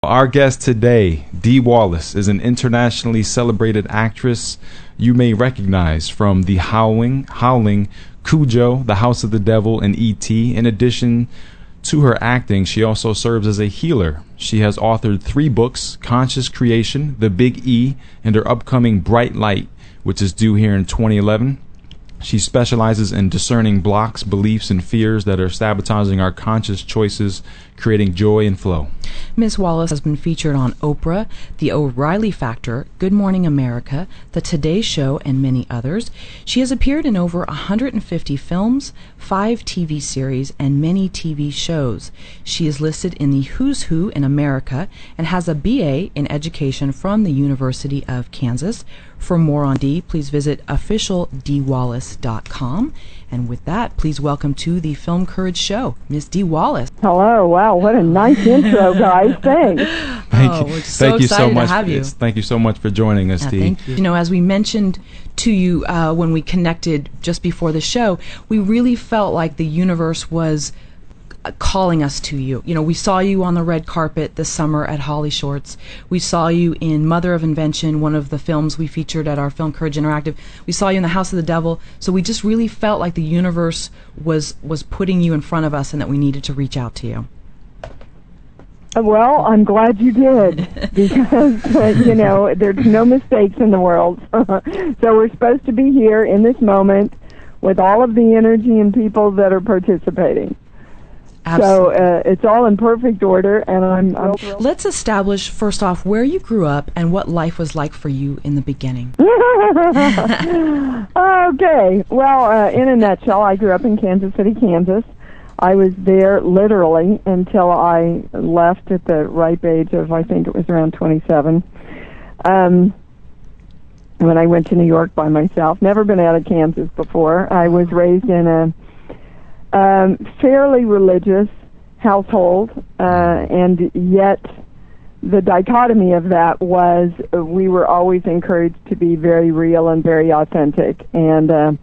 Our guest today, Dee Wallace, is an internationally celebrated actress you may recognize from The Howling, Cujo, The House of the Devil, and E.T. In addition to her acting, she also serves as a healer. She has authored 3 books, Conscious Creation, The Big E, and her upcoming Bright Light, which is due here in 2011. She specializes in discerning blocks, beliefs, and fears that are sabotaging our conscious choices, creating joy and flow. Ms. Wallace has been featured on Oprah, The O'Reilly Factor, Good Morning America, The Today Show, and many others. She has appeared in over 150 films, 5 TV series, and many TV shows. She is listed in the Who's Who in America and has a BA in Education from the University of Kansas. For more on Dee, please visit officialdeewallace.com. And with that, please welcome to the Film Courage Show, Miss Dee Wallace. Hello. Wow, what a nice intro, guys. Thanks. Thank you. We're so excited to have you. Thank you so much for joining us, Dee. Thank you. You know, as we mentioned to you when we connected just before the show, we really felt like the universe was calling us to you. You know, we saw you on the red carpet this summer at Holly Shorts. We saw you in Mother of Invention, one of the films we featured at our Film Courage Interactive. We saw you in The House of the Devil. So we just really felt like the universe was putting you in front of us and that we needed to reach out to you. Well, I'm glad you did, because, you know, there's no mistakes in the world. So we're supposed to be here in this moment with all of the energy and people that are participating. Absolutely. So it's all in perfect order, and I'm thrilled. Let's establish, first off, where you grew up and what life was like for you in the beginning. Okay. Well, in a nutshell, I grew up in Kansas City, Kansas. I was there literally until I left at the ripe age of, I think it was around 27. When I went to New York by myself. Never been out of Kansas before. I was raised in a fairly religious household, and yet the dichotomy of that was we were always encouraged to be very real and very authentic. And,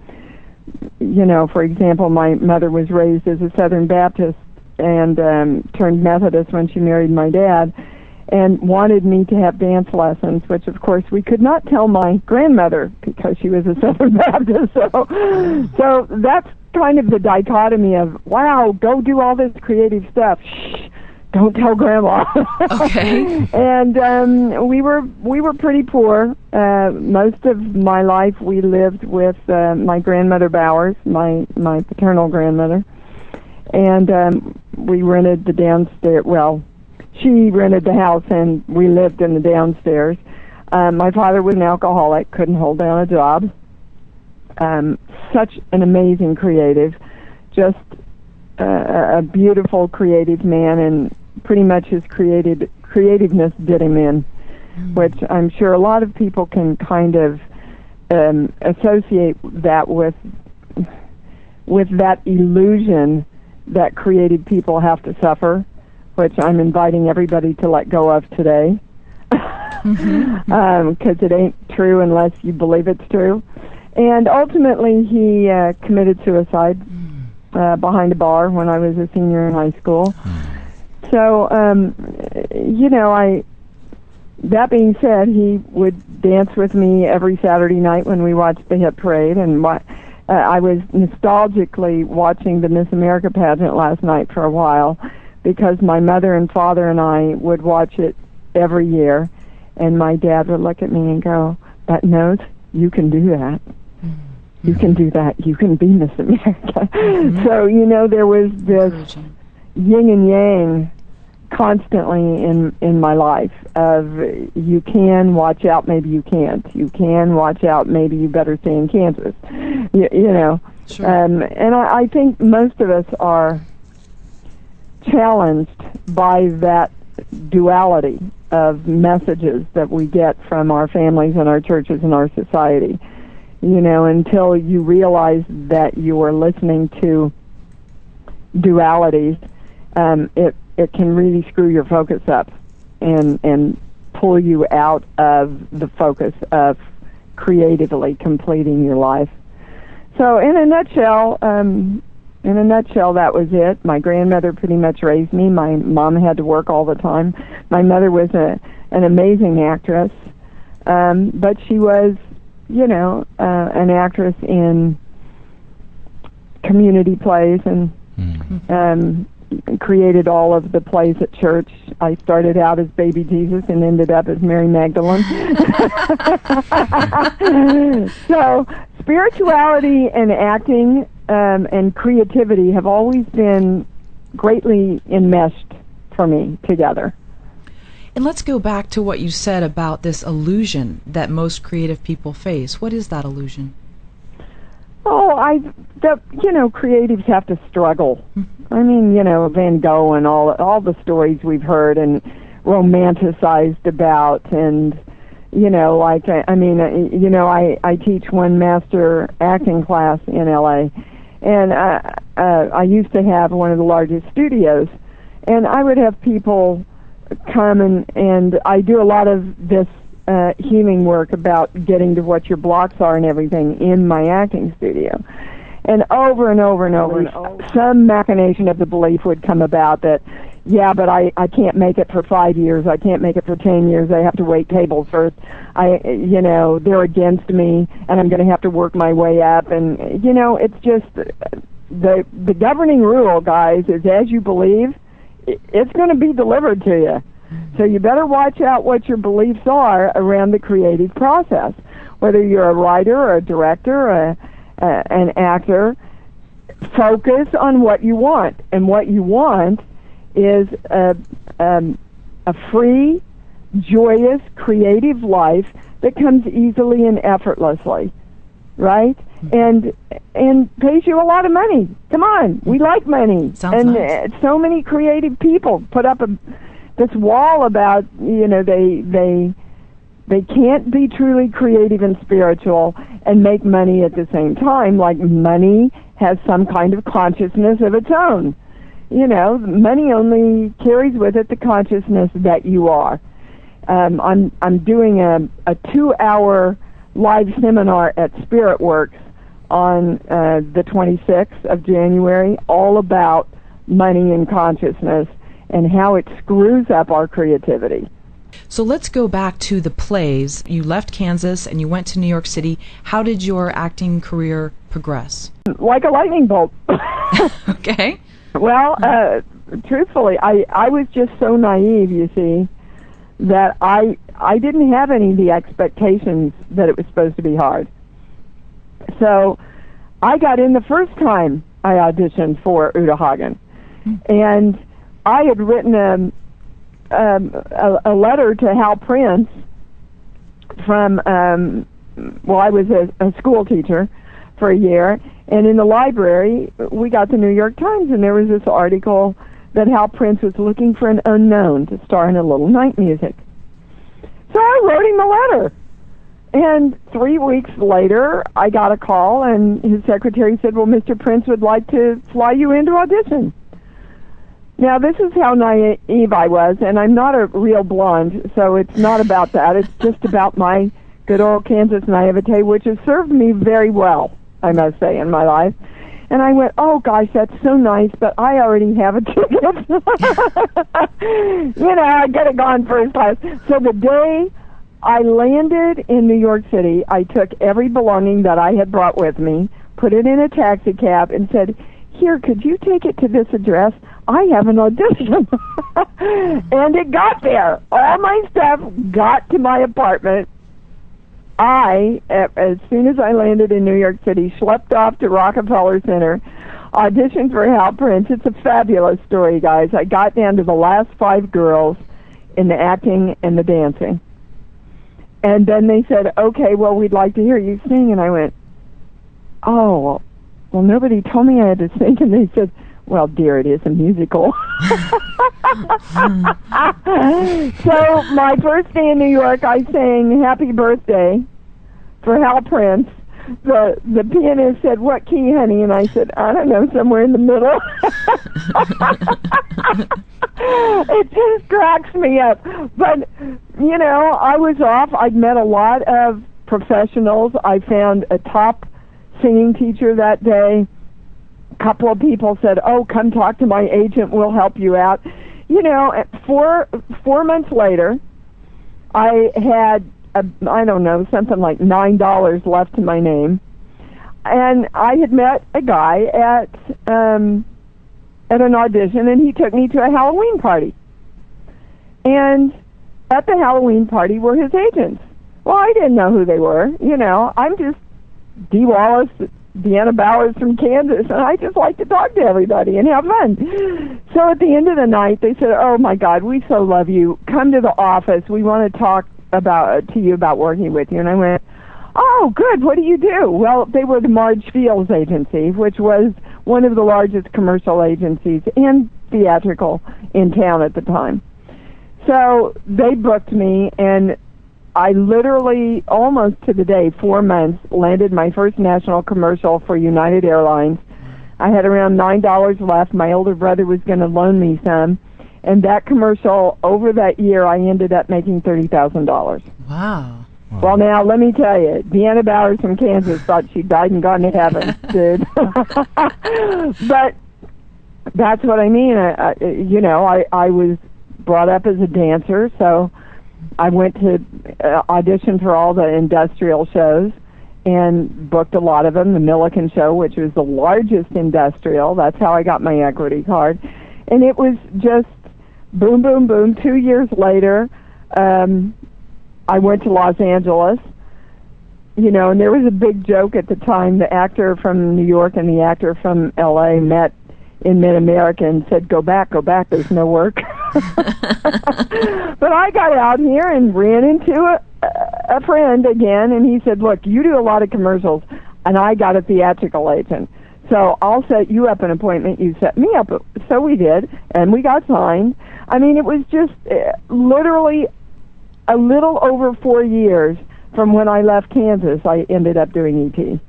you know, for example, my mother was raised as a Southern Baptist and turned Methodist when she married my dad, and wanted me to have dance lessons, which, of course, we could not tell my grandmother because she was a Southern Baptist. So that's kind of the dichotomy of, wow, go do all this creative stuff. Shh, don't tell Grandma. Okay. And we were pretty poor. Most of my life we lived with my grandmother Bowers, my paternal grandmother, and we rented the downstairs. Well, she rented the house and we lived in the downstairs. My father was an alcoholic, couldn't hold down a job. Such an amazing creative, just a beautiful creative man, and pretty much his creativeness did him in, which I'm sure a lot of people can kind of associate that with that illusion that creative people have to suffer, which I'm inviting everybody to let go of today, because it ain't true unless you believe it's true. And ultimately, he committed suicide behind a bar when I was a senior in high school. So, you know, that being said, he would dance with me every Saturday night when we watched the hit parade, and I was nostalgically watching the Miss America pageant last night for a while, because my mother and father and I would watch it every year, and my dad would look at me and go, "That nose, you can do that. You can do that. You can be Miss America." So, you know, there was this yin and yang constantly in my life of, you can watch out, maybe you can't. You can watch out, maybe you better stay in Kansas. You know. Sure. And I think most of us are challenged by that duality of messages that we get from our families and our churches and our society. You know, until you realize that you are listening to dualities, it can really screw your focus up and pull you out of the focus of creatively completing your life. So in a nutshell, in a nutshell, that was it. My grandmother pretty much raised me. My mom had to work all the time. My mother was an amazing actress, but she was, an actress in community plays and created all of the plays at church. I started out as baby Jesus and ended up as Mary Magdalene. So spirituality and acting and creativity have always been greatly enmeshed for me together. And let's go back to what you said about this illusion that most creative people face. What is that illusion? Oh, creatives have to struggle. I mean, Van Gogh and all the stories we've heard and romanticized about, and I teach one master acting class in LA, and I used to have one of the largest studios, and I would have people come and I do a lot of this healing work about getting to what your blocks are and everything in my acting studio. And over and over and over, some machination of the belief would come about that, yeah, but I can't make it for 5 years. I can't make it for 10 years. I have to wait tables first. They're against me, and I'm going to have to work my way up. And, it's just the governing rule, guys, is as you believe, it's going to be delivered to you. So you better watch out what your beliefs are around the creative process. Whether you're a writer or a director or an actor, focus on what you want. And what you want is a free, joyous, creative life that comes easily and effortlessly, right? And pays you a lot of money. Come on, we like money. Sounds nice. So many creative people put up this wall about they can't be truly creative and spiritual and make money at the same time. Like, money has some kind of consciousness of its own. Money only carries with it the consciousness that you are. I'm doing a 2-hour live seminar at Spirit Works on the 26th of January, all about money and consciousness and how it screws up our creativity. So let's go back to the plays. You left Kansas and you went to New York City. How did your acting career progress? Like a lightning bolt. Okay. Well, truthfully, I was just so naive, you see, that I didn't have any of the expectations that it was supposed to be hard. So I got in the first time I auditioned for Uta Hagen. And I had written a letter to Hal Prince from, I was a school teacher for a year, and in the library we got the New York Times, and there was this article that Hal Prince was looking for an unknown to star in a little night music. So I wrote him a letter. And 3 weeks later, I got a call, and his secretary said, well, Mr. Prince would like to fly you in to audition. Now, this is how naive I was, and I'm not a real blonde, so it's not about that. It's just about my good old Kansas naivete, which has served me very well, I must say, in my life. And I went, oh, gosh, that's so nice, but I already have a ticket. I could have gone first class. So the day I landed in New York City, I took every belonging that I had brought with me, put it in a taxi cab, and said, here, could you take it to this address? I have an audition. And it got there. All my stuff got to my apartment. As soon as I landed in New York City, schlepped off to Rockefeller Center, auditioned for Hal Prince. It's a fabulous story, guys. I got down to the last 5 girls in the acting and the dancing. And then they said, okay, well, we'd like to hear you sing. And I went, oh, well, nobody told me I had to sing. And they said, well, dear, it is a musical. So my first day in New York, I sang Happy Birthday for Hal Prince. The pianist said, what key, honey? And I said, I don't know, somewhere in the middle. It just cracks me up. But, I was off. I'd met a lot of professionals. I found a top singing teacher that day. couple of people said, "Oh, come talk to my agent. We'll help you out." You know, 4 months later, I had something like $9 left to my name, and I had met a guy at an audition, and he took me to a Halloween party. And at the Halloween party were his agents. Well, I didn't know who they were. You know, I'm just Dee Wallace, Deanna Bowers from Kansas, and I just like to talk to everybody and have fun. So at the end of the night, they said, "Oh my God, we so love you. Come to the office. We want to talk to you about working with you." And I went, "Oh, good. What do you do?" Well, they were the Marge Fields agency, which was one of the largest commercial agencies and theatrical in town at the time. So they booked me, and I literally, almost to the day, 4 months, landed my first national commercial for United Airlines. I had around $9 left. My older brother was going to loan me some. And that commercial, over that year, I ended up making $30,000. Wow. Well, now, let me tell you, Deanna Bowers from Kansas thought she died and gone to heaven, dude. But that's what I mean. I was brought up as a dancer, so I went to audition for all the industrial shows and booked a lot of them. The Milliken show, which was the largest industrial. That's how I got my equity card. And it was just boom, boom, boom. 2 years later, I went to Los Angeles, you know, and there was a big joke at the time. The actor from New York and the actor from L.A. met in Mid-America and said, go back, there's no work." But I got out here and ran into a friend again, and he said, "Look, you do a lot of commercials, and I got a theatrical agent. So I'll set you up an appointment. You set me up." So we did, and we got signed. I mean, it was just literally a little over 4 years from when I left Kansas, I ended up doing E.T.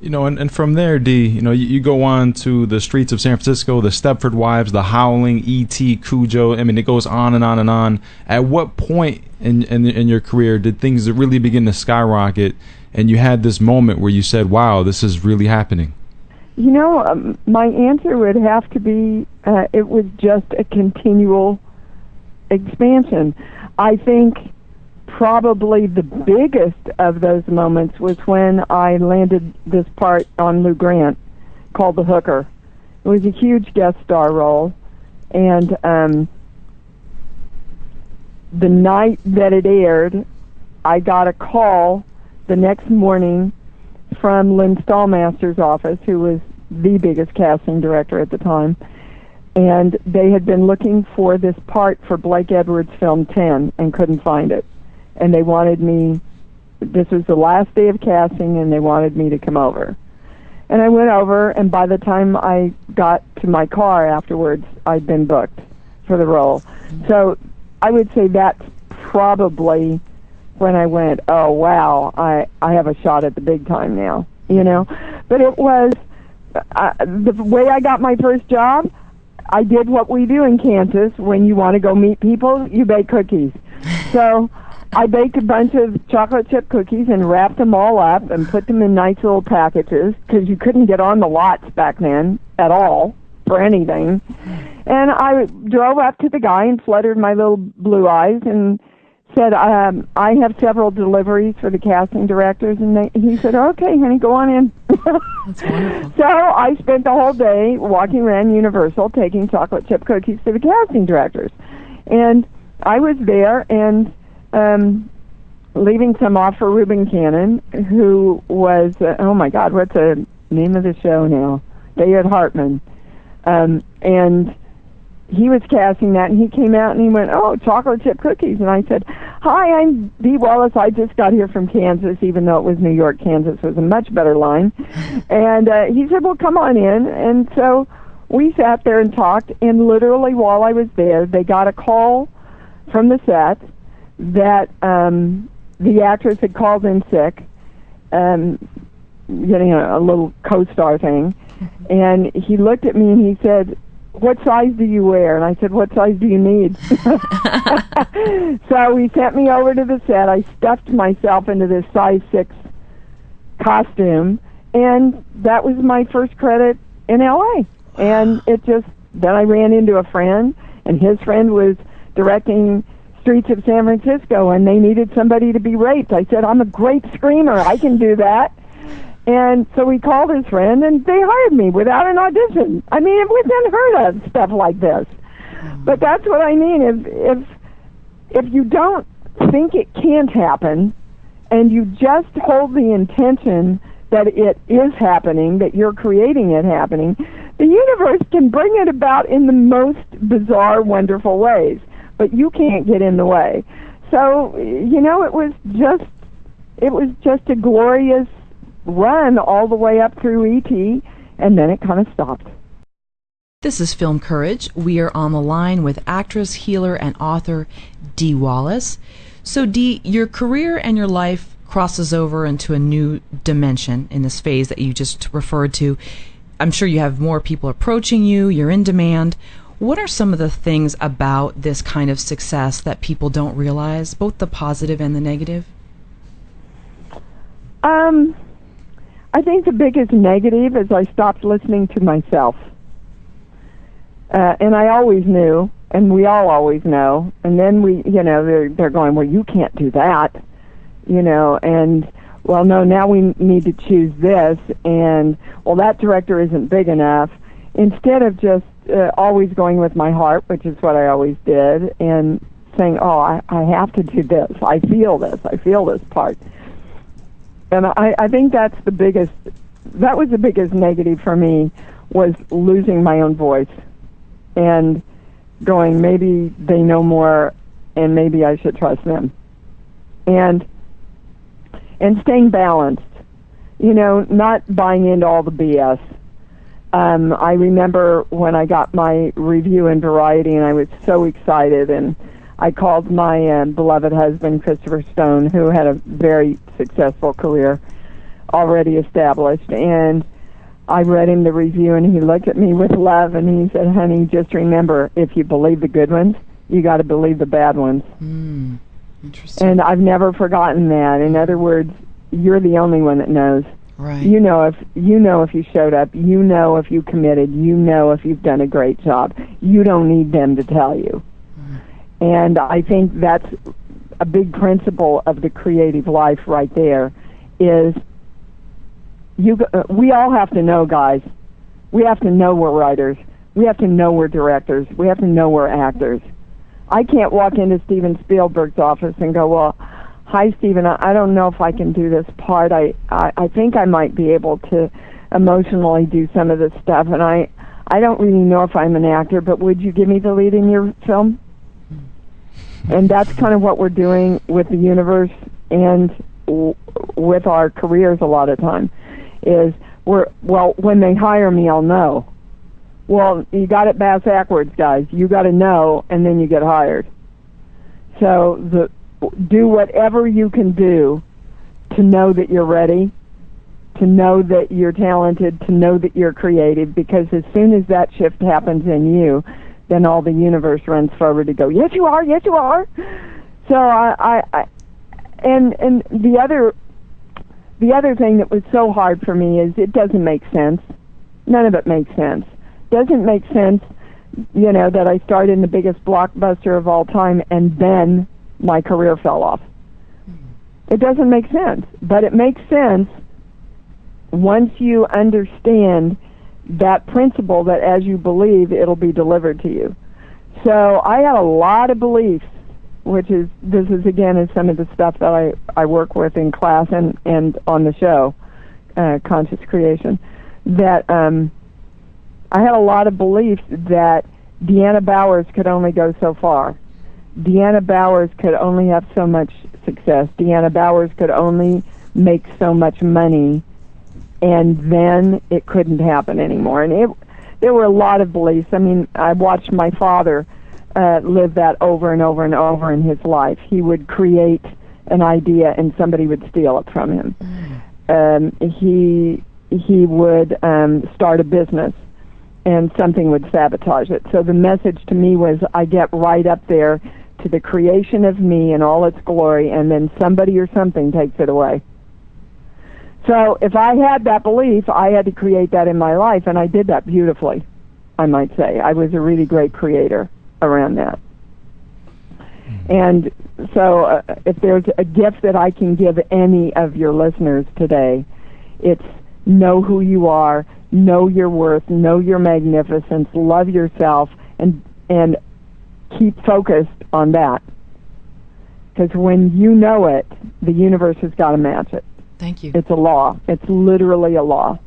You know, and from there, Dee, you know, you go on to the Streets of San Francisco, the Stepford Wives, the Howling, E.T., Cujo. I mean, it goes on and on and on. At what point in your career did things really begin to skyrocket, and you had this moment where you said, wow, this is really happening? You know, my answer would have to be it was just a continual expansion. I think probably the biggest of those moments was when I landed this part on Lou Grant called The Hooker. It was a huge guest star role, and the night that it aired, I got a call the next morning from Lynn Stallmaster's office, who was the biggest casting director at the time, and they had been looking for this part for Blake Edwards' film 10 and couldn't find it. And they wanted me, this was the last day of casting, and they wanted me to come over. And I went over, and by the time I got to my car afterwards, I'd been booked for the role. So I would say that's probably when I went, oh, wow, I have a shot at the big time now, you know. But it was, the way I got my first job, I did what we do in Kansas. When you want to go meet people, you bake cookies. So I baked a bunch of chocolate chip cookies and wrapped them all up and put them in nice little packages, because you couldn't get on the lots back then at all for anything. And I drove up to the guy and fluttered my little blue eyes and said, I have several deliveries for the casting directors. And he said, okay, honey, go on in. That's wonderful. So I spent the whole day walking around Universal taking chocolate chip cookies to the casting directors. And I was there and leaving some off for Reuben Cannon, who was, oh my God, what's the name of the show now? David Hartman. And he was casting that, and he came out and he went, oh, chocolate chip cookies. And I said, hi, I'm Dee Wallace. I just got here from Kansas, even though it was New York. Kansas was a much better line. And he said, well, come on in. And so we sat there and talked, and literally while I was there, they got a call from the set that the actress had called in sick, getting a little co-star thing. And he looked at me and he said, what size do you wear? And I said, what size do you need? So he sent me over to the set. I stuffed myself into this size 6 costume, and that was my first credit in LA. And then I ran into a friend, and his friend was directing Streets of San Francisco, and they needed somebody to be raped. I said, I'm a great screamer. I can do that. And so he called his friend, and they hired me without an audition. I mean, it was unheard of, stuff like this. But that's what I mean. If you don't think it can't happen, and you just hold the intention that it is happening, that you're creating it happening, the universe can bring it about in the most bizarre, wonderful ways. But you can't get in the way. So, it was just a glorious run all the way up through E.T., and then it kind of stopped. This is Film Courage. We are on the line with actress, healer, and author Dee Wallace. So, Dee, your career and your life crosses over into a new dimension in this phase that you just referred to. I'm sure you have more people approaching you. You're in demand. What are some of the things about this kind of success that people don't realize, both the positive and the negative? I think the biggest negative is I stopped listening to myself. And I always knew, and we all always know. And then they're going, well, you can't do that, and, well, no, now we need to choose this, and, well, that director isn't big enough. Instead of just always going with my heart, which is what I always did, and saying, oh, I have to do this. I feel this part. And I think that was the biggest negative for me, was losing my own voice and going, maybe they know more and maybe I should trust them. And staying balanced, not buying into all the BS. I remember when I got my review in Variety, and I was so excited, and I called my beloved husband, Christopher Stone, who had a very successful career already established, and I read him the review, and he looked at me with love, and he said, honey, just remember, if you believe the good ones, you got to believe the bad ones. Interesting. And I've never forgotten that. In other words, you're the only one that knows. Right. You know if you showed up, if you committed, if you've done a great job. You don't need them to tell you. And I think that's a big principle of the creative life right there, is we all have to know, guys. We have to know we're writers. We have to know we're directors. We have to know we're actors. I can't walk into Steven Spielberg's office and go, well, hi, Steven, I don't know if I can do this part. I think I might be able to emotionally do some of this stuff, and I don't really know if I'm an actor, but would you give me the lead in your film? And that's kind of what we're doing with the universe and with our careers a lot of time, is when they hire me, I'll know. Well, you got it backwards, guys. You got to know, and then you get hired. So do whatever you can do to know that you're ready, to know that you're talented, to know that you're creative, because as soon as that shift happens in you, then all the universe runs forward to go, yes, you are, yes, you are. So and the other thing that was so hard for me is it doesn't make sense. None of it makes sense. Doesn't make sense, that I started in the biggest blockbuster of all time and then my career fell off. It doesn't make sense, but it makes sense once you understand that principle, that as you believe, it'll be delivered to you. So I had a lot of beliefs, this is again some of the stuff that I work with in class and on the show, Conscious Creation, that I had a lot of beliefs that Deanna Bowers could only go so far. Deanna Bowers could only have so much success. Deanna Bowers could only make so much money, and then it couldn't happen anymore. And there were a lot of beliefs. I mean, I watched my father live that over and over and over in his life. He would create an idea, and somebody would steal it from him. He would start a business, and something would sabotage it. So the message to me was, I get right up there to the creation of me in all its glory, and then somebody or something takes it away. So if I had that belief, I had to create that in my life, and I did that beautifully, I might say. I was a really great creator around that. And so if there's a gift that I can give any of your listeners today, it's know who you are, know your worth, know your magnificence, love yourself, and keep focused on that. Because when you know it, the universe has got to match it. Thank you. It's a law. It's literally a law.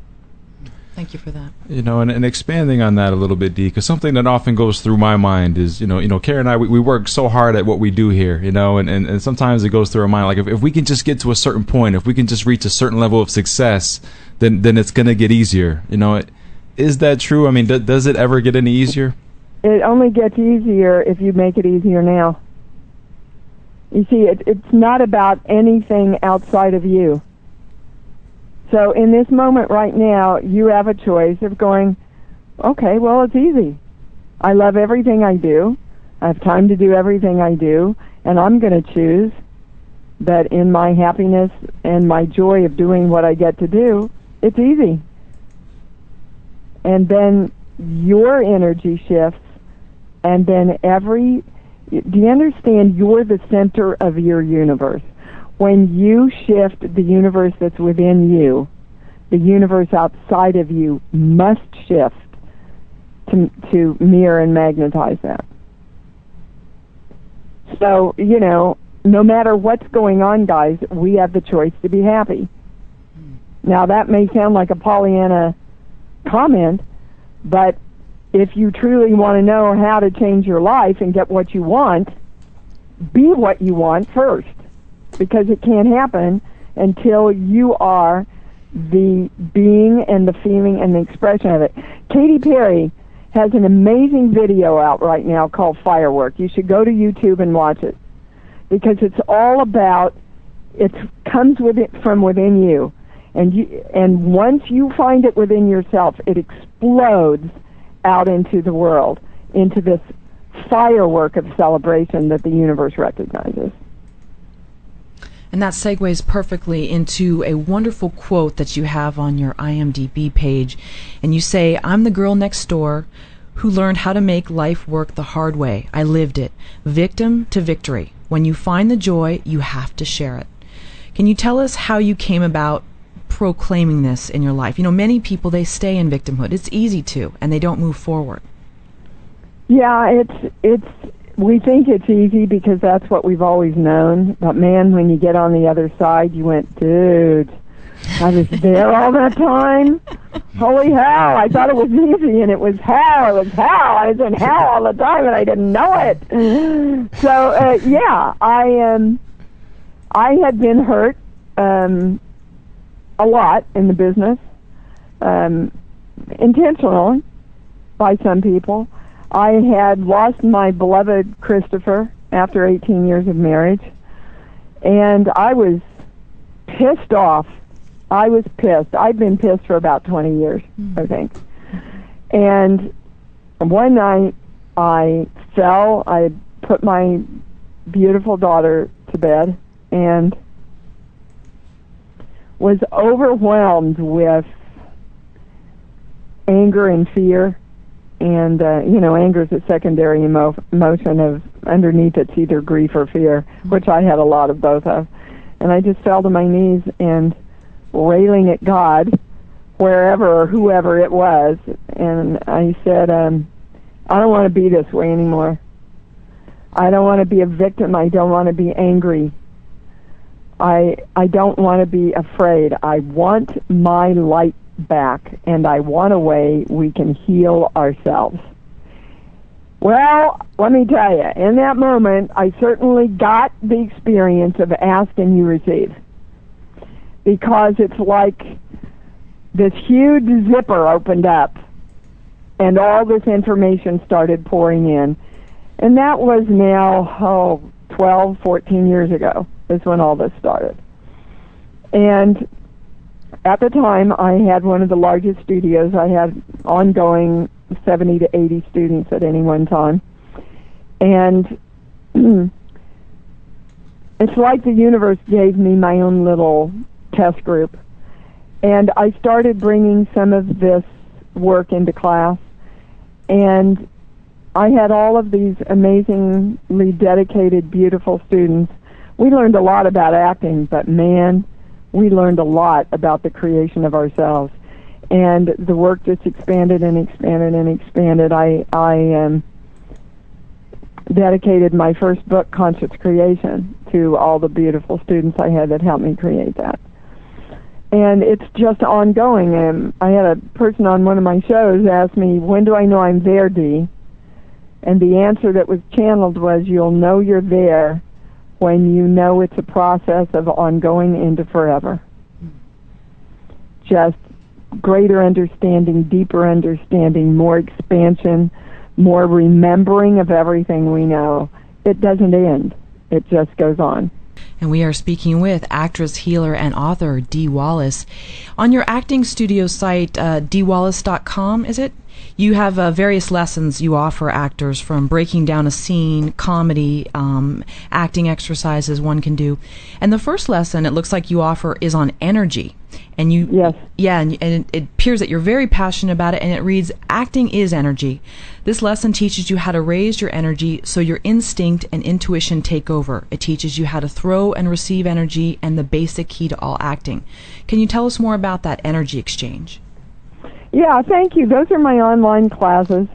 Thank you for that. And expanding on that a little bit, Dee, because something that often goes through my mind is, Karen and I, we work so hard at what we do here, and sometimes it goes through our mind, like if we can just get to a certain point, if we can just reach a certain level of success, then it's going to get easier. Is that true? I mean, does it ever get any easier? It only gets easier if you make it easier now. You see, it's not about anything outside of you. So in this moment right now, you have a choice of going, okay, well, it's easy. I love everything I do. I have time to do everything I do, and I'm going to choose that in my happiness and my joy of doing what I get to do, it's easy. And then your energy shifts, and then do you understand you're the center of your universe? When you shift the universe that's within you, the universe outside of you must shift to mirror and magnetize that. So, no matter what's going on, guys, we have the choice to be happy. Now, that may sound like a Pollyanna comment, but if you truly want to know how to change your life and get what you want, be what you want first. Because it can't happen until you are the being and the feeling and the expression of it. Katy Perry has an amazing video out right now called Firework. You should go to YouTube and watch it. Because it's all about, it comes from within you. And once you find it within yourself, it explodes out into the world, into this firework of celebration that the universe recognizes. And that segues perfectly into a wonderful quote that you have on your IMDb page. And you say, "I'm the girl next door who learned how to make life work the hard way. I lived it. Victim to victory. When you find the joy, you have to share it." Can you tell us how you came about proclaiming this in your life? Many people, they stay in victimhood. It's easy to, and they don't move forward. Yeah, we think it's easy because that's what we've always known. But man, when you get on the other side, you went, dude, I was there all that time. Holy hell, I thought it was easy, and it was hell. It was hell. I was in hell all the time, and I didn't know it. So, yeah, I had been hurt a lot in the business, intentionally by some people. I had lost my beloved Christopher after 18 years of marriage, and I was pissed off. I was pissed. I'd been pissed for about 20 years, I think. And one night I fell. I put my beautiful daughter to bed and was overwhelmed with anger and fear. And, anger is a secondary emotion of, underneath it's either grief or fear, which I had a lot of both of. And I just fell to my knees and railing at God, wherever or whoever it was. And I said, I don't want to be this way anymore. I don't want to be a victim. I don't want to be angry. I don't want to be afraid. I want my light back, and I want a way we can heal ourselves. Well, let me tell you, in that moment, I certainly got the experience of ask and you receive. Because it's like this huge zipper opened up, and all this information started pouring in. And that was now, 12, 14 years ago is when all this started. And at the time, I had one of the largest studios. I had ongoing 70 to 80 students at any one time. And it's like the universe gave me my own little test group. And I started bringing some of this work into class, and I had all of these amazingly dedicated, beautiful students. We learned a lot about acting, but man, we learned a lot about the creation of ourselves. And the work just expanded and expanded and expanded. I dedicated my first book, Conscious Creation, to all the beautiful students I had that helped me create that. And it's just ongoing. And I had a person on one of my shows ask me, when do I know I'm there, Dee? And the answer that was channeled was, you'll know you're there when you know it's a process of ongoing into forever. Just greater understanding, deeper understanding, more expansion, more remembering of everything we know. It doesn't end. It just goes on. And we are speaking with actress, healer, and author Dee Wallace. On your acting studio site, deewallace.com, is it? You have various lessons you offer actors, from breaking down a scene, comedy, acting exercises one can do. And the first lesson it looks like you offer is on energy. And you, yes. Yeah, and it appears that you're very passionate about it, and it reads, acting is energy. This lesson teaches you how to raise your energy so your instinct and intuition take over. It teaches you how to throw and receive energy and the basic key to all acting. Can you tell us more about that energy exchange? Yeah, thank you. Those are my online classes,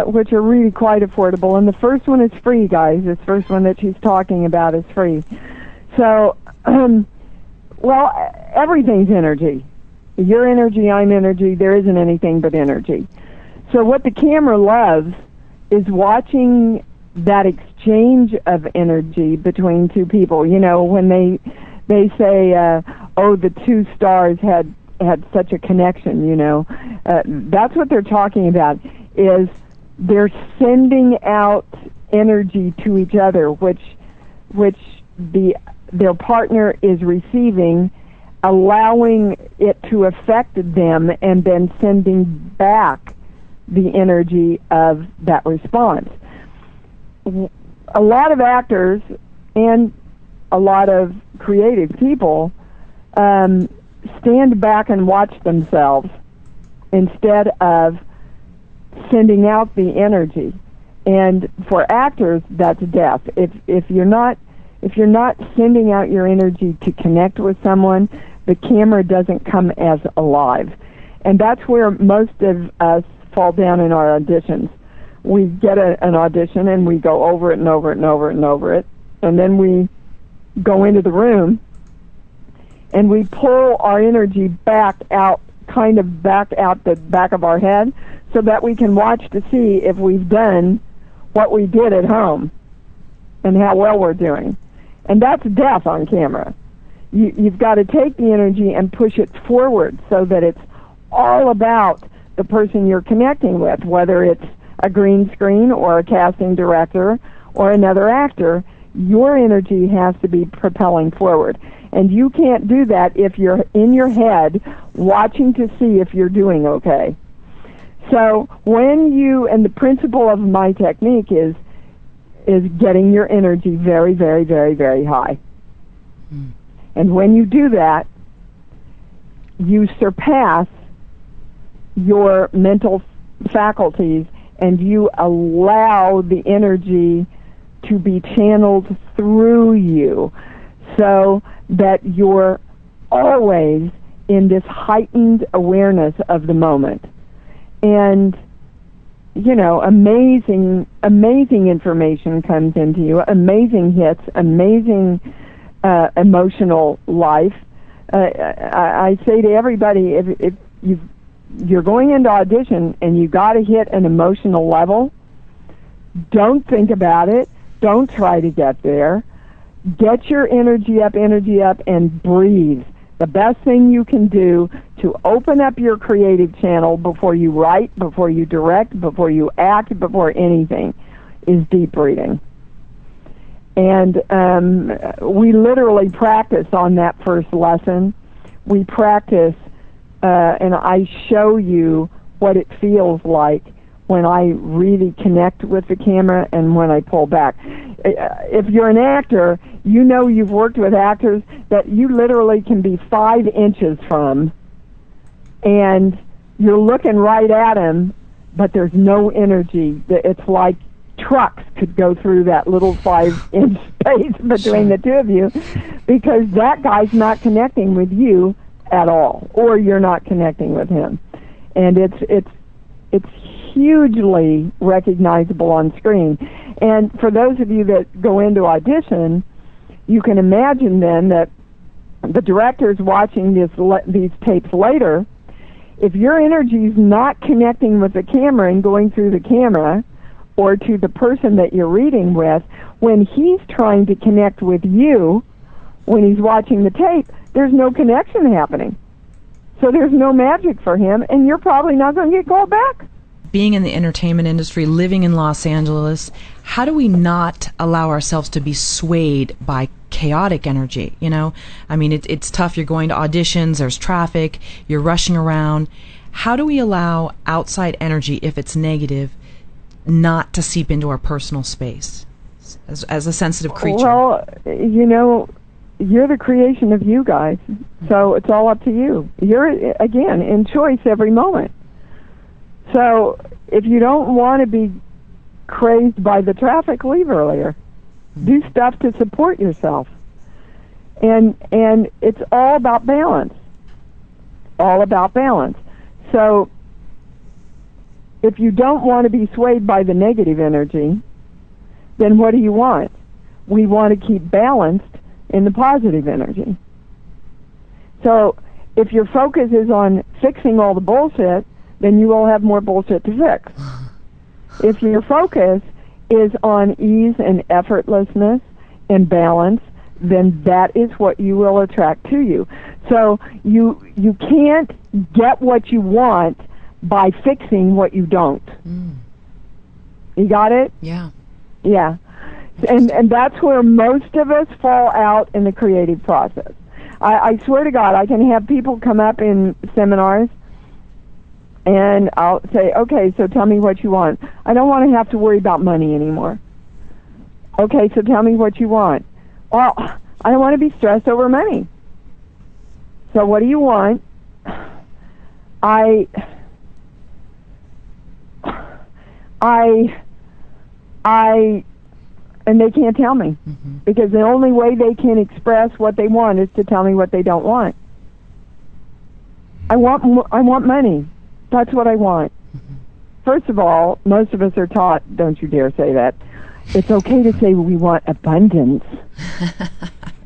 which are really quite affordable. And the first one is free, guys. This first one that she's talking about is free. So, well, everything's energy. Your energy, I'm energy. There isn't anything but energy. So what the camera loves is watching that exchange of energy between two people. You know, when they say, oh, the two stars had such a connection, you know. That's what they're talking about, is they're sending out energy to each other, which their partner is receiving, allowing it to affect them, and then sending back the energy of that response. A lot of actors and a lot of creative people stand back and watch themselves instead of sending out the energy. And for actors, that's death. If you're not sending out your energy to connect with someone, the camera doesn't come as alive. And that's where most of us fall down in our auditions. We get an audition and we go over it and over it and over it and over it, and then we go into the room and we pull our energy back out the back of our head, so that we can watch to see if we've done what we did at home and how well we're doing. And that's death on camera. You've got to take the energy and push it forward so that it's all about the person you're connecting with, whether it's a green screen or a casting director or another actor. Your energy has to be propelling forward. And you can't do that if you're in your head watching to see if you're doing okay. So and the principle of my technique is getting your energy very, very, very, very high. Mm. And when you do that, you surpass your mental faculties and you allow the energy to be channeled through you, so that you're always in this heightened awareness of the moment. And, you know, amazing information comes into you, amazing hits, amazing emotional life. I say to everybody, if you're going into audition and you got to hit an emotional level, don't think about it. Don't try to get there. Get your energy up, and breathe. The best thing you can do to open up your creative channel before you write, before you direct, before you act, before anything, is deep breathing. And we literally practice on that first lesson. We practice, and I show you what it feels like when I really connect with the camera and when I pull back. If you're an actor, you know you've worked with actors that you literally can be 5 inches from and you're looking right at him, but there's no energy. It's like trucks could go through that little 5-inch space between the two of you, because that guy's not connecting with you at all, or you're not connecting with him. And it's hugely recognizable on screen. And for those of you that go into audition, you can imagine then that the director's watching these tapes later. If your energy's not connecting with the camera and going through the camera or to the person that you're reading with, when he's trying to connect with you, when he's watching the tape, there's no connection happening. So there's no magic for him, and you're probably not going to get called back. Being in the entertainment industry, living in Los Angeles, how do we not allow ourselves to be swayed by chaotic energy? You know, I mean, it's tough. You're going to auditions, there's traffic, you're rushing around. How do we allow outside energy, if it's negative, not to seep into our personal space as a sensitive creature? Well, you know, you're the creation of you guys, so it's all up to you. You're, again, in choice every moment. So if you don't want to be crazed by the traffic, leave earlier. Do stuff to support yourself. And it's all about balance. All about balance. So if you don't want to be swayed by the negative energy, then what do you want? We want to keep balanced in the positive energy. So if your focus is on fixing all the bullshit, then you will have more bullshit to fix. If your focus is on ease and effortlessness and balance, then that is what you will attract to you. So you can't get what you want by fixing what you don't. You got it? Yeah. Yeah. And that's where most of us fall out in the creative process. I swear to God, I can have people come up in seminars, and I'll say, okay, so tell me what you want. I don't want to have to worry about money anymore. Okay, so tell me what you want. Well, I don't want to be stressed over money. So what do you want? And they can't tell me, because the only way they can express what they want is to tell me what they don't want. I want money. That's what I want. First of all, most of us are taught, don't you dare say that, it's okay to say we want abundance.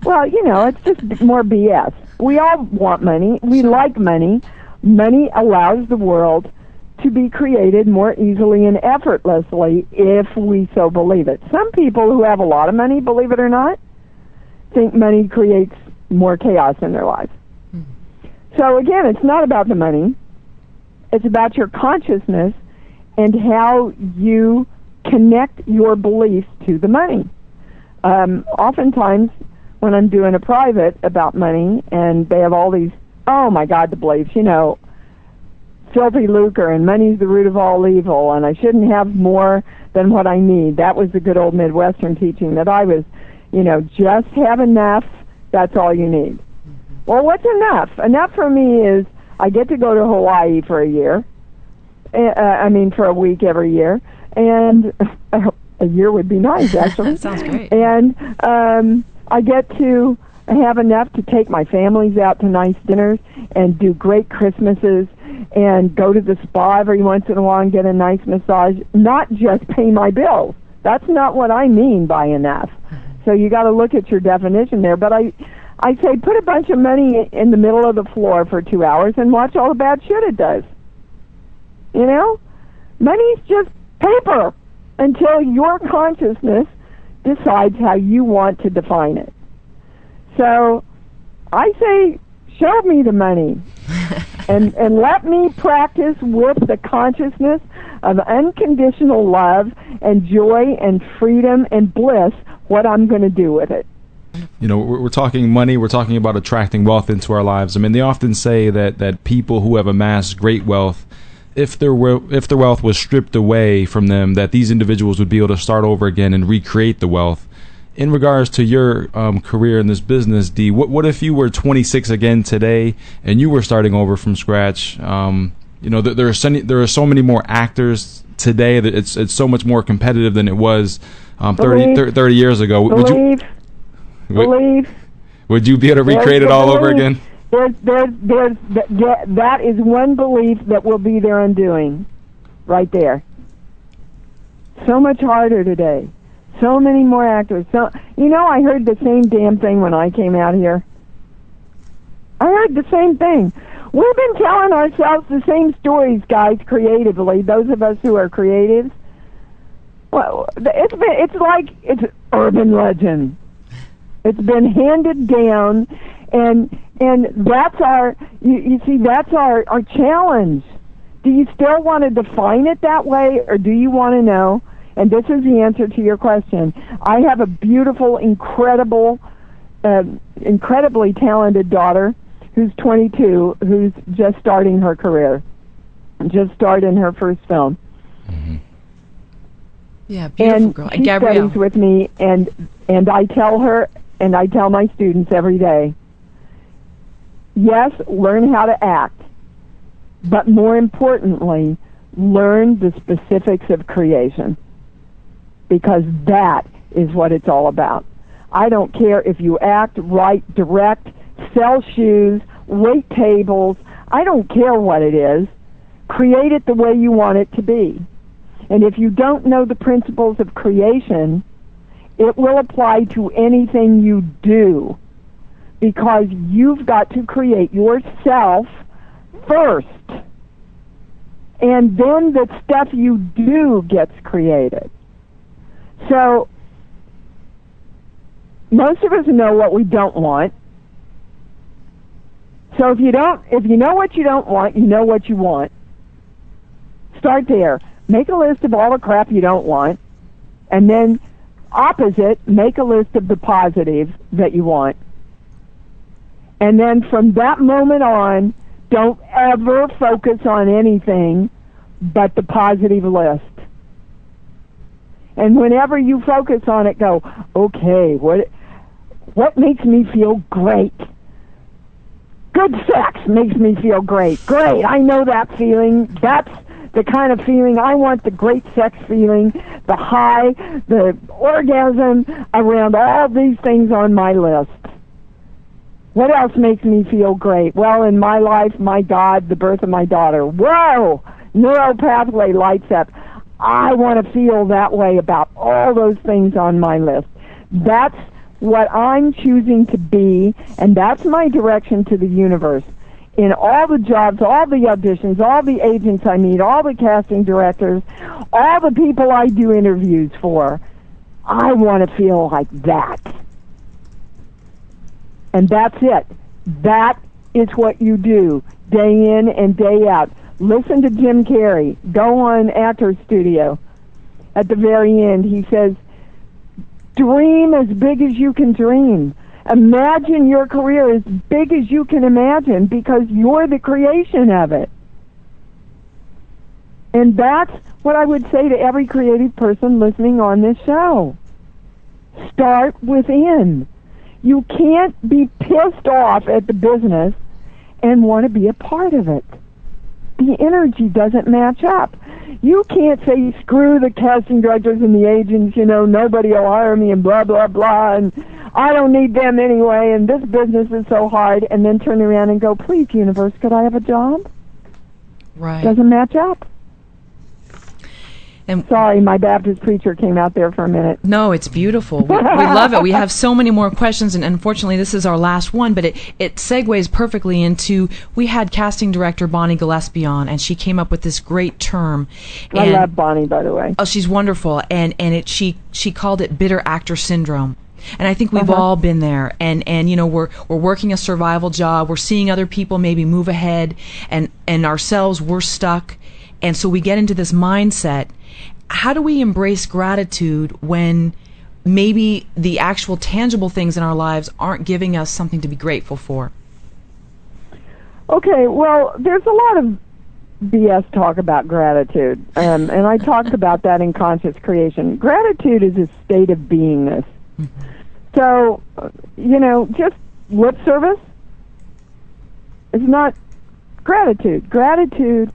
Well, you know, it's just more BS. We all want money. We like money. Money allows the world to be created more easily and effortlessly if we so believe it. Some people who have a lot of money, believe it or not, think money creates more chaos in their lives. So again, it's not about the money. It's about your consciousness and how you connect your beliefs to the money. Oftentimes, when I'm doing a private about money, and they have all these, oh my God, the beliefs, you know, filthy lucre, and money's the root of all evil, and I shouldn't have more than what I need. That was the good old Midwestern teaching that I was, you know, just have enough, that's all you need. Well, what's enough? Enough for me is I get to go to Hawaii for a year. For a week every year. And a year would be nice, actually. That sounds great. And I get to have enough to take my families out to nice dinners and do great Christmases and go to the spa every once in a while and get a nice massage, not just pay my bills. That's not what I mean by enough. So you got to look at your definition there. But I say put a bunch of money in the middle of the floor for 2 hours and watch all the bad shit it does. You know? Money's just paper until your consciousness decides how you want to define it. So I say, show me the money and let me practice with the consciousness of unconditional love and joy and freedom and bliss what I'm going to do with it. You know, we're talking money, we're talking about attracting wealth into our lives. I mean, they often say that people who have amassed great wealth, if their wealth was stripped away from them, that these individuals would be able to start over again and recreate the wealth. in regards to your career in this business, Dee, what if you were 26 again today and you were starting over from scratch? There are so many more actors today that it's so much more competitive than it was 30 years ago. Would you be able to recreate it all over again? That is one belief that will be their undoing, right there. So much harder today. So many more actors. I heard the same damn thing when I came out here. I heard the same thing. We've been telling ourselves the same stories, guys, creatively. Those of us who are creatives. Well, it's urban legend. It's been handed down, and that's our. You see, that's our challenge. Do you still want to define it that way, or do you want to know? And this is the answer to your question. I have a beautiful, incredibly talented daughter who's 22, who's just starting her career, just started in her first film. Mm-hmm. Yeah, beautiful girl. And she studies with me, and I tell her, and I tell my students every day, yes, learn how to act, but more importantly, learn the specifics of creation, because that is what it's all about. I don't care if you act, write, direct, sell shoes, wait tables. I don't care what it is. Create it the way you want it to be. And if you don't know the principles of creation, it will apply to anything you do, because you've got to create yourself first. And then the stuff you do gets created. So, most of us know what we don't want. So if you know what you don't want, you know what you want. Start there. Make a list of all the crap you don't want, and then opposite, make a list of the positives that you want. And then from that moment on, don't ever focus on anything but the positive list. And whenever you focus on it, go, okay, what makes me feel great? Good sex makes me feel great. Great, I know that feeling. That's the kind of feeling I want, the great sex feeling, the high, the orgasm around all these things on my list. What else makes me feel great? Well, in my life, my God, the birth of my daughter. Whoa! Neural pathway lights up. I want to feel that way about all those things on my list. That's what I'm choosing to be, and that's my direction to the universe. In all the jobs, all the auditions, all the agents I meet, all the casting directors, all the people I do interviews for, I want to feel like that. And that's it. That is what you do day in and day out. Listen to Jim Carrey. Go on Actors Studio. At the very end, he says, dream as big as you can dream. Imagine your career as big as you can imagine, because you're the creation of it. And that's what I would say to every creative person listening on this show. Start within. You can't be pissed off at the business and want to be a part of it. The energy doesn't match up. You can't say, screw the casting directors and the agents, nobody will hire me and blah, blah, blah, and I don't need them anyway, and this business is so hard, and then turn around and go, please, universe, could I have a job? Right. Doesn't match up. And sorry, my Baptist preacher came out there for a minute. No, it's beautiful. We love it. We have so many more questions, and unfortunately this is our last one, but it segues perfectly into, we had casting director Bonnie Gillespie on, and she came up with this great term. I love Bonnie, by the way. Oh, she's wonderful, and she called it bitter actor syndrome. And I think we've all been there, and we're working a survival job, we're seeing other people maybe move ahead, and ourselves, we're stuck, and so we get into this mindset. How do we embrace gratitude when maybe the actual tangible things in our lives aren't giving us something to be grateful for? Okay, well, there's a lot of BS talk about gratitude, and I talked about that in Conscious Creation. Gratitude is a state of beingness. So, just lip service is not gratitude. Gratitude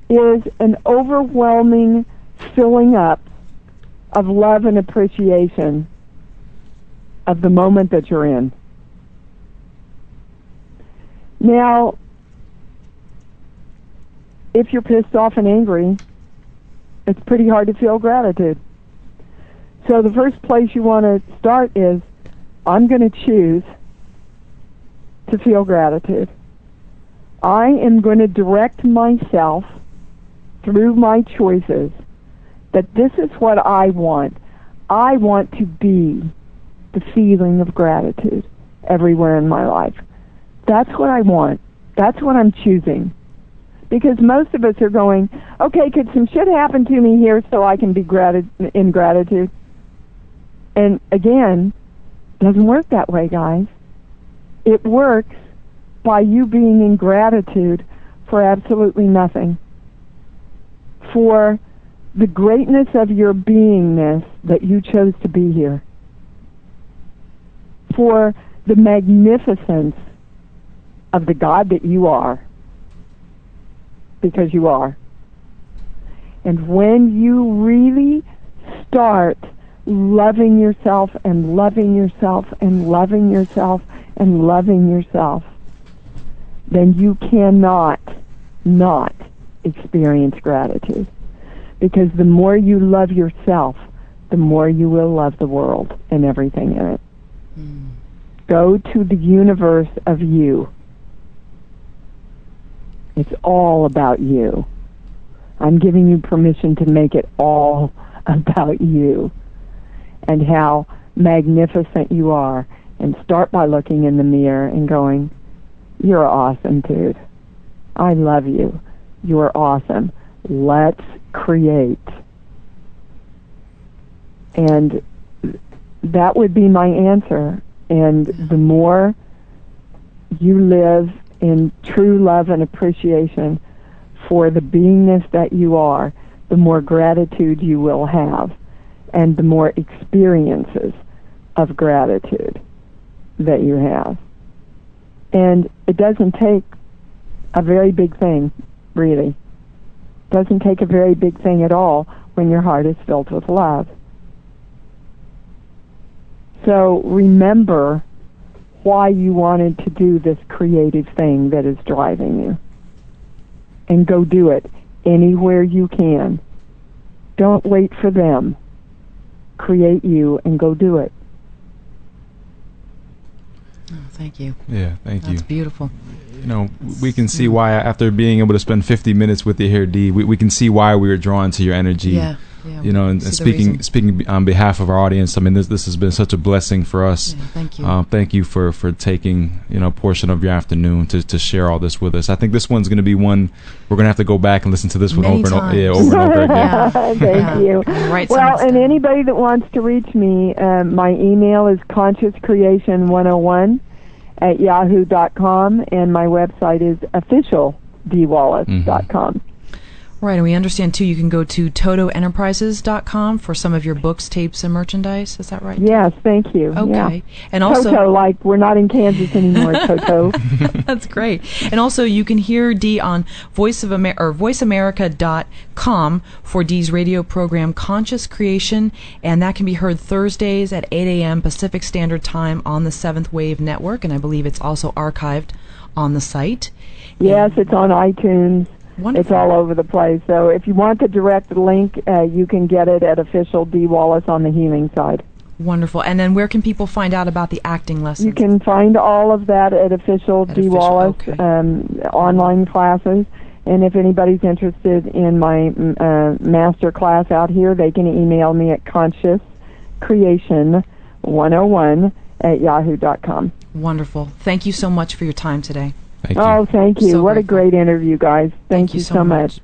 is an overwhelming filling up of love and appreciation of the moment that you're in. Now, if you're pissed off and angry, it's pretty hard to feel gratitude. So the first place you want to start is, I'm going to choose to feel gratitude. I am going to direct myself through my choices that this is what I want. I want to be the feeling of gratitude everywhere in my life. That's what I want. That's what I'm choosing. Because most of us are going, okay, could some shit happen to me here so I can be in gratitude? And again, doesn't work that way, guys. It works by you being in gratitude for absolutely nothing. For the greatness of your beingness that you chose to be here. For the magnificence of the God that you are. Because you are. And when you really start loving yourself and loving yourself and loving yourself and loving yourself, then you cannot not experience gratitude. Because the more you love yourself, the more you will love the world and everything in it. Go to the universe of you. It's all about you. I'm giving you permission to make it all about you and how magnificent you are. And start by looking in the mirror and going, you're awesome, dude. I love you. You're awesome. Let's create. And that would be my answer. And the more you live in true love and appreciation for the beingness that you are, the more gratitude you will have, and the more experiences of gratitude that you have. And it doesn't take a very big thing, really. It doesn't take a very big thing at all when your heart is filled with love. So remember why you wanted to do this creative thing that is driving you. And go do it anywhere you can. Don't wait for them. Create you and go do it. Oh, thank you. Yeah, thank you. That's beautiful. We can see why, after being able to spend 50 minutes with you here, Dee, we can see why we were drawn to your energy. Yeah. And speaking on behalf of our audience, I mean, this has been such a blessing for us. Yeah, thank you. Thank you for taking a portion of your afternoon to share all this with us. I think this one's going to be one we're going to have to go back and listen to this one over and over again. Thank you. Well, and anybody that wants to reach me, my email is consciouscreation101@yahoo.com, and my website is officialdeewallace.com. Right, and we understand, too, you can go to totoenterprises.com for some of your books, tapes, and merchandise. Is that right? Yes, thank you. Okay. Yeah. And also, Toto, like we're not in Kansas anymore, Toto. That's great. And also, you can hear Dee on voiceamerica.com for Dee's radio program, Conscious Creation, and that can be heard Thursdays at 8 a.m. Pacific Standard Time on the Seventh Wave Network, and I believe it's also archived on the site. Yes, it's on iTunes. Wonderful. It's all over the place. So if you want the direct link, you can get it at Official Dee Wallace on the healing side. Wonderful. And then where can people find out about the acting lessons? You can find all of that at Official Dee Wallace, online classes. And if anybody's interested in my master class out here, they can email me at consciouscreation101@yahoo.com. Wonderful. Thank you so much for your time today. Thank you. Oh, thank you. So what grateful. a great interview, guys. Thank you so much.